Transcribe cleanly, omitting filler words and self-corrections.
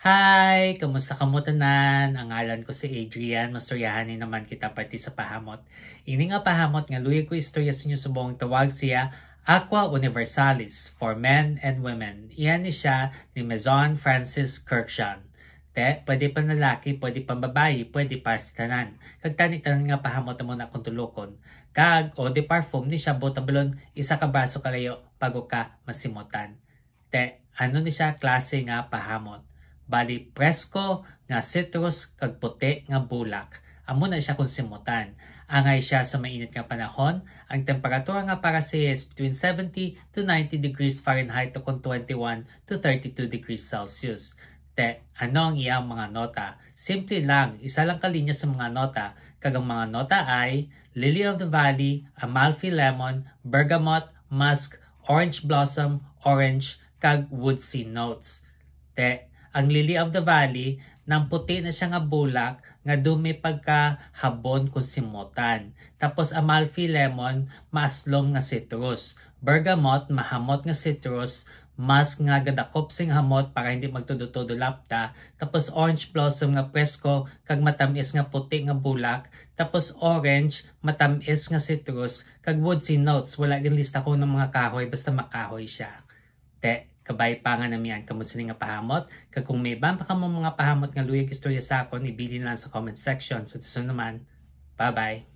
Hi! Kamusta kamo tanan? Ang ngalan ko si Adrian. Mastoryahanin naman kita pati sa pahamot. Ini nga pahamot nga luya ko istorya sa inyo subong tawag siya Aqua Universalis for Men and Women. Iyan ni siya ni Maison Francis Kurkdjian. Pwede pa lalaki, pwede pa babae, pwede pa sa tanan. Kag tanan nga pahamot mo na kung tulokon. Kag o de parfum ni siya botabalon isa ka braso kalayo bago ka masimutan. Ano ni siya klase nga pahamot? Bali presko nga citrus kag puti nga bulak. Amo na siya kung simutan. Angay siya sa mainit nga panahon. Ang temperatura nga para siya is between 70 to 90 degrees Fahrenheit to 21 to 32 degrees Celsius. Ano ang iyang mga nota? Simple lang, isa lang kalinya sa mga nota. Kag ang mga nota ay Lily of the Valley, Amalfi Lemon, Bergamot, Musk, Orange Blossom, Orange, kag woodsy notes. Ang Lily of the Valley, nang puti na siya nga bulak, nga dumi pagkahabon kung simutan. Tapos Amalfi Lemon, maaslom nga citrus. Bergamot, mahamot nga citrus. Musk nga gadakop sing hamot para hindi magtudo-todo lapta. Tapos Orange Blossom nga presko, kag matamis nga puti nga bulak. Tapos Orange, matamis nga citrus, kag woodsy notes. Wala yung lista ko ng mga kahoy, basta makahoy siya. Kabay pa nga namiyan kamo sini nga pahamot. Kag kung may iban pa kamo mga pahamot nga luyag istorya sa akon, ibili lang sa comment section. Sa susunod naman, bye-bye!